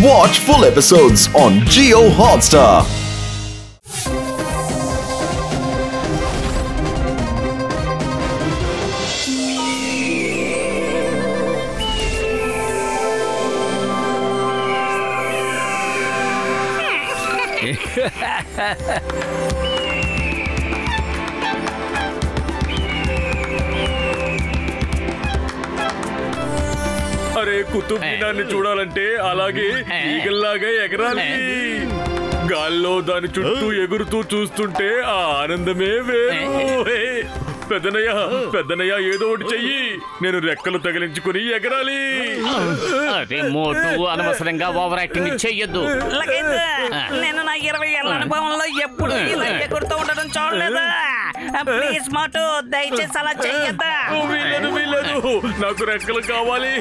Watch full episodes on Jio Hotstar. అరే కుతుబ్ మినార్ని చూడాలంటే అలాగే ఈగల్లాగా ఎగరాలి. గాల్లో దాని చుట్టూ ఎగురుతూ చూస్తుంటే ఆ ఆనందమే వేరు. పెద్దనయ్య ఏదో ఒకటి చెయ్యి, నేను రెక్కలు తగిలించుకుని ఎగరాలి. అరే మోటు, అనవసరంగా ఓవర్ యాక్టింగ్ చెయ్యొద్దు. నేను నా 20 ఏళ్ల అనుభవంలో ఎప్పుడు ఇలా ఎగురుతూ ఉండడం చూడలేదా. ప్లీజ్ మోటు, దయచేసి అలా చెయ్యొద్దా. వీలేదు, నాకు రెక్కలు కావాలి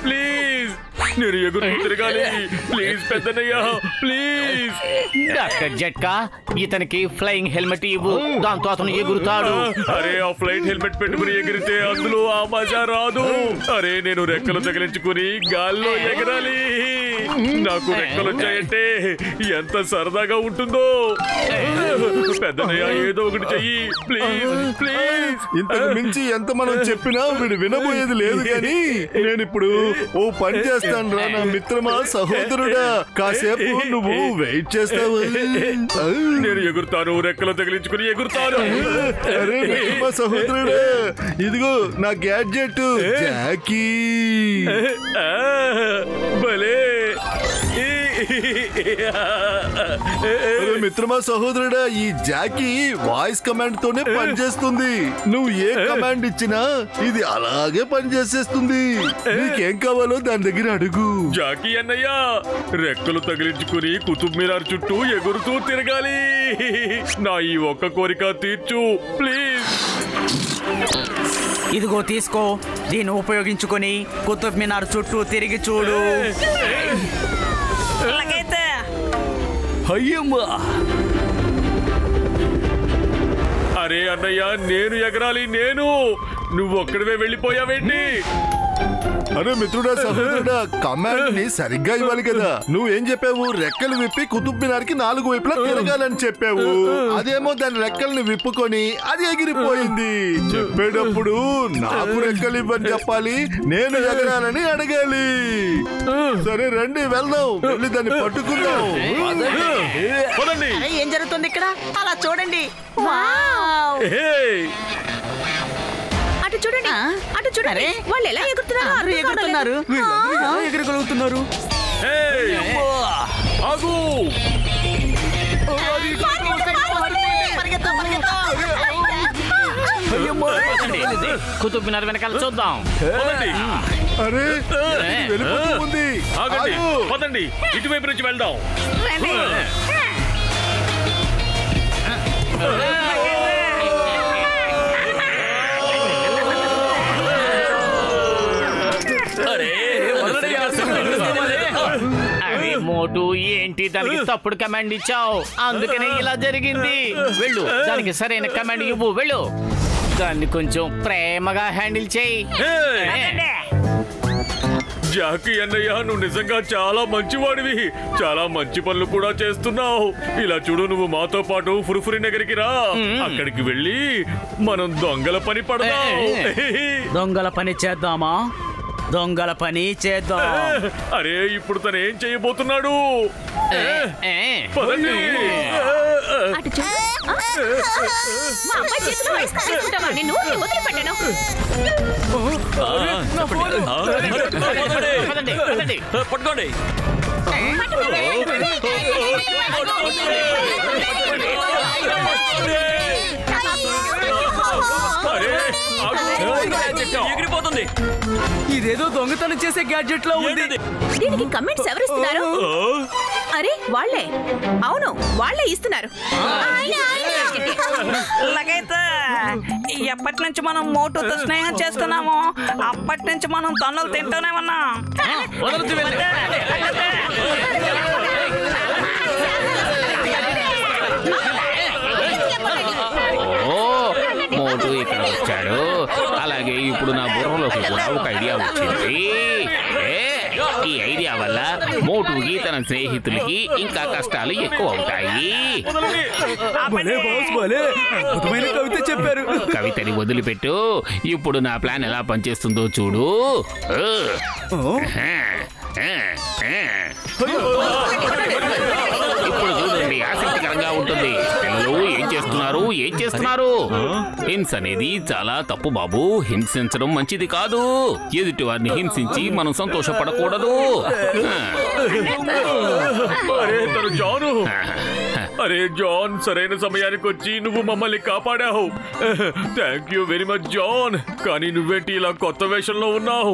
ప్లీజ్. నేను ఎగురు తిరగాలి ప్లీజ్ పెద్దనయ్య ప్లీజ్. డాక్టర్ జట్కా, ఇతనికి ఫ్లయింగ్ హెల్మెట్ ఇవ్వు, దాంతో అతను ఎగురుతాడు. అరే ఆ ఫ్లైట్ హెల్మెట్ పెట్టుకుని ఎగిరితే అందులో ఆ మజా రాదు. అరే నేను రెక్కలు తగిలించుకుని గాల్లో ఎగరాలి. నాకు రెక్కలు వచ్చాయంటే ఎంత సరదాగా ఉంటుందో. పెద్దనయ్య ఏదో ఒకటి చెయ్యి ప్లీజ్. ఇంతకు మించి ఎంత మనం చెప్పినా వీడు వినబోయేది లేదు కానీ నేను ఇప్పుడు ఓ పని చేస్తాను రా నా మిత్రమా, సహోదరుడా. కాసేపు నువ్వు వెయిట్ చేస్తావు. నేను ఎగురుతాను, రెక్కలు తగిలించుకుని ఎగురుతాను. అరే మిత్రమా సహోదరుడా, ఇదిగో నా గ్యాడ్జెట్ జాకీ. భలే మిత్రమా సహోదరుడా, ఈ జాకీ వాయిస్ కమాండ్ తోనే పనిచేస్తుంది. నువ్వు ఏ కమాండ్ ఇచ్చినా ఇది అలాగే పనిచేసేస్తుంది. నీకేం కావాలో దాని దగ్గర అడుగు. జాకీ అన్నయ్య, రెక్కలు తగిలించుకుని కుతుబ్ మినార్ చుట్టూ ఎగురుతూ తిరగాలి. నా ఈ ఒక్క కోరిక తీర్చు ప్లీజ్. ఇదిగో తీసుకో, దీన్ని ఉపయోగించుకొని కుతుబ్ మినార్ చుట్టూ తిరిగి చూడు. అరే అన్నయ్య, నేను ఎగరాలి. నువ్వు ఒక్కడివే వెళ్ళిపోయావేంటి? అరే మిత్రుడా సహోదరుడా, కమాండ్ ని సరిగ్గా ఇవ్వాలి కదా. నువ్వేం చెప్పావు? రెక్కలు విప్పి కుతుబ్ మినార్ కి 4 వైపులా తిరగాలని చెప్పావు. అదేమో దాని రెక్కల్ని విప్పుకొని అది ఎగిరిపోయింది. చెప్పేటప్పుడు నాకు రెక్కలు ఇవ్వని చెప్పాలి, నేను ఎగరాలని అడగాలి. సరే రండి వెళ్దాం, వెళ్ళి దాన్ని పట్టుకుందాం. ఏం జరుగుతుంది ఇక్కడ? అలా చూడండి. అటు చూడండి, వాళ్ళు ఎలా ఎగురుతున్నారు. ఎగురగలుగుతున్నారు. కుతుబ్ మినార్ వెనకాల చూద్దాం. అరే వెళ్ళిపోతుంది. పదండి, ఇటువైపు నుంచి వెళ్దాం. అరే మోటు, ఏంటి దానికి తప్పుడు కమాండ్ ఇచ్చావు, అందుకనే ఇలా జరిగింది. వెళ్ళు, దానికి సరైన కమాండ్ ఇవ్వు. వెళ్ళు, దాన్ని కొంచెం ప్రేమగా హ్యాండిల్ చేయి. జాకీ అన్నయ్య, నువ్వు నిజంగా చాలా మంచివాడివి. చాలా మంచి పనులు కూడా చేస్తున్నావు. ఇలా చూడు, నువ్వు మాతో పాటు ఫుర్ఫురి నగరికి రా. అక్కడికి వెళ్ళి మనం దొంగల పని పడదాం. దొంగల పని చేద్దామా? దొంగల పని చేద్దాం. అరే ఇప్పుడు తను ఏం చేయబోతున్నాడు? పదండి. పట్టుకోండి. ఎగిరిపోతుంది. ఇదేదో దొంగతనం చేసే గ్యాడ్జెట్ లో ఉంది. దీనికి కమెంట్స్ ఎవరిస్తున్నారు? అరే వాళ్ళే, అవును వాళ్ళే ఇస్తున్నారు. ఎప్పటి నుంచి మనం మోటుతో స్నేహం చేస్తున్నాము, అప్పటి నుంచి మనం తన్నులు తింటూనే ఉన్నాం. మోటు ఇక్కడ వచ్చాడు. అలాగే ఇప్పుడు నా బుర్రలోకి కూడా ఒక ఐడియా వచ్చింది. ఈ ఐడియా వల్ల మోటుకి తన స్నేహితులకి ఇంకా కష్టాలు ఎక్కువ అవుతాయి. కవిత చెప్పారు. కవితని వదిలిపెట్టు. ఇప్పుడు నా ప్లాన్ ఎలా పనిచేస్తుందో చూడు. ఇప్పుడు చూడండి, ఆసక్తికరంగా ఉంటుంది. పిల్లలు ఏం చేస్తున్నారు? హింస అనేది చాలా తప్పు బాబు. హింసించడం మంచిది కాదు. ఎదుటి వారిని హింసించి మనం సంతోషపడకూడదు. అరే జాన్, సరైన సమయానికి వచ్చి నువ్వు మమ్మల్ని కాపాడావు. Thank you very much John. కానీ నువ్వేంటి ఇలా కొత్త వేషంలో ఉన్నావు?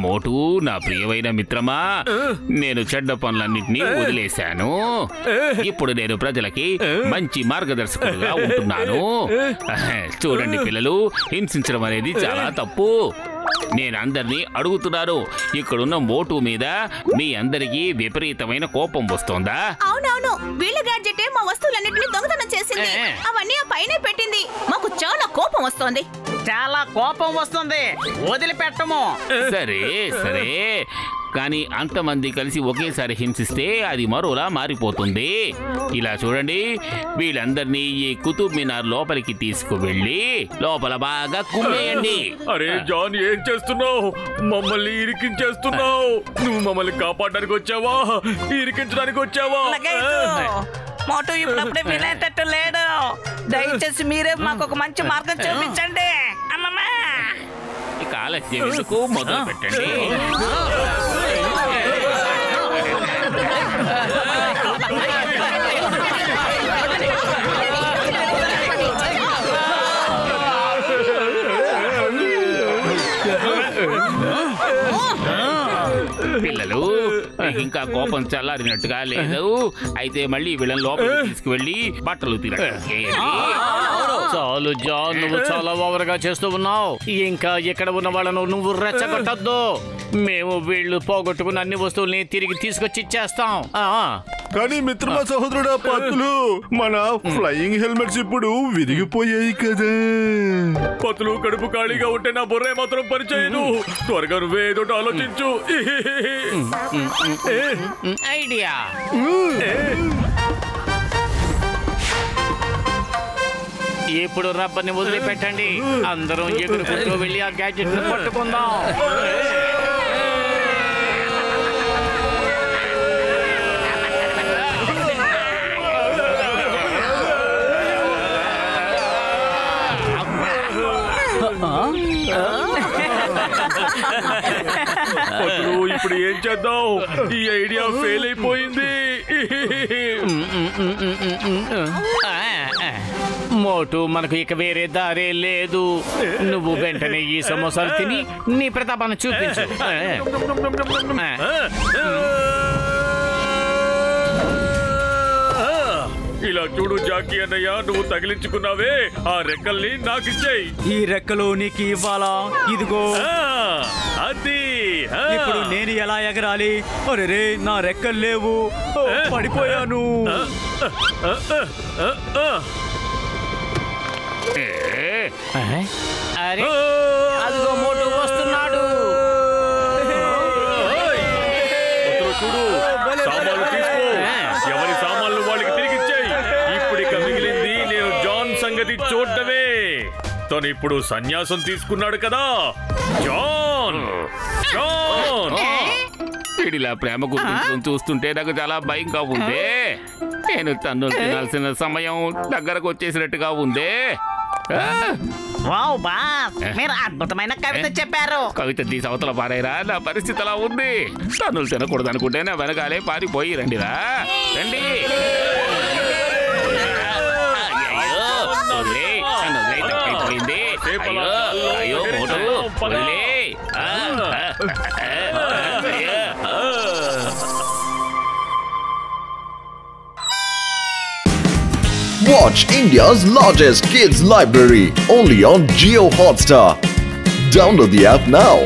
మోటు, నా ప్రియమైన మిత్రమా, నేను చెడ్డ పనులన్నింటినీ వదిలేశాను. ఇప్పుడు నేను ప్రజలకి మంచి మార్గదర్శకుడుగా ఉంటున్నాను. చూడండి పిల్లలు, హింసించడం అనేది చాలా తప్పు. నేను అందరినీ అడుగుతున్నాను, ఇక్కడున్న మోటు మీద మీ అందరికీ విపరీతమైన కోపం వస్తోందా? అవునవును, వీళ్ళ గ్యాడ్జెట్ మా వస్తువులన్నిటిని దొంగతనం చేసింది. అవన్నీ ఆ పైన పెట్టింది. మాకు చాలా కోపం వస్తోంది. చాలా కోపం వస్తుంది, వదిలిపెట్టము. సరే సరే, కానీ అంతమంది కలిసి ఒకేసారి హింసిస్తే అది మరోలా మారిపోతుంది. ఇలా చూడండి, వీళ్ళందరినీ ఈ కుతుబ్ మినార్ లోపలికి తీసుకువెళ్ళి లోపల బాగా కుమ్మేయండి. అరే జాన్, ఏం చేస్తున్నావు? మమ్మల్ని ఇరికించేస్తున్నావు. నువ్వు మమ్మల్ని కాపాడడానికి వచ్చావా, ఇరికించడానికి వచ్చావా? మోటు ఇప్పుడప్పుడే వినేటట్టు లేడు. దయచేసి మీరే మాకు ఒక మంచి మార్గం చూపించండి. అమ్మమ్మా, ఇక ఆలస్యం ఎందుకు, మొదలు పెట్టండి. పిల్లలు, ఇంకా కోపం చల్లారినట్టుగా లేదు. అయితే మళ్ళీ వీళ్ళని లోపలికి తీసుకువెళ్ళి బట్టలు తిరగండి. చాలు జాన్, నువ్వు చాలా ఓవర్గా చేస్తూ ఉన్నావు. ఇంకా ఇక్కడ ఉన్న వాళ్ళను నువ్వు రెచ్చగొట్టద్దు. మేము వీళ్ళు పోగొట్టుకున్న అన్ని వస్తువుల్ని తిరిగి తీసుకొచ్చి ఇచ్చేస్తాం. కానీ మిత్రమా, సహోదరుడా, పత్తులు, మన ఫ్లయింగ్ హెల్మెట్స్ ఇప్పుడు విరిగిపోయాయి కదా. పత్తులు, కడుపు ఖాళీగా ఉంటే నా బుర్ర మాత్రం పనిచేయదు. త్వరగా నువ్వే ఏదో ఆలోచించు. ఐడియా. ఇప్పుడు రబ్బర్ని వదిలిపెట్టండి. అందరం ఎగురుకుంటూ వెళ్ళి ఆ గ్యాడ్జెట్ పట్టుకుందాం. ఇప్పుడు ఏం చేద్దాం? ఈ ఐడియా ఫెయిల్ అయిపోయింది. మోటు, మనకు ఇక వేరే దారే లేదు. నువ్వు వెంటనే ఈ సమోసాలు తిని నీ ప్రతాపాన్ని చూపించు. ఇలా చూడు జాకీ అన్నయ్య, నువ్వు తగిలించుకున్నావే ఆ రెక్కల్ని నాకిచ్చేయి. ఈ రెక్కలు నీకు ఇవ్వాలా? ఇదిగో. అది ఇప్పుడు నేను ఎలా ఎగరాలి? అరే, నా రెక్కలు లేవు, పడిపోయాను. అరే, అదిగో మోటు వస్తున్నాడు. చూడు, సామాన్లు తీసుకో. ఎవరి సామాన్లు వాళ్ళకి తిరిగిచ్చేయి. ఇప్పుడు ఇక మిగిలింది నేను జాన్ సంగతి చూడటమే. తను ఇప్పుడు సన్యాసం తీసుకున్నాడు కదా. జాన్ జాన్ వీడిలా ప్రేమ గురించి చూస్తుంటే నాకు చాలా భయంగా ఉంది. నేను తన్ను తినాల్సిన సమయం దగ్గరకు వచ్చేసినట్టుగా ఉంది. వావ్ బాస్, మీరు అద్భుతమైన కవిత చెప్పారు. కవిత తీసి అవతల పారేరా. నా పరిస్థితి అలా ఉంది. తన్నులు తినకూడదు అనుకుంటే నా వెనకాలే పారిపోయి రండిరా, రండి. తప్పైపోయింది. అయ్యో మోటు, వదిలే. Watch India's largest kids library only on Jio Hotstar. Download the app now.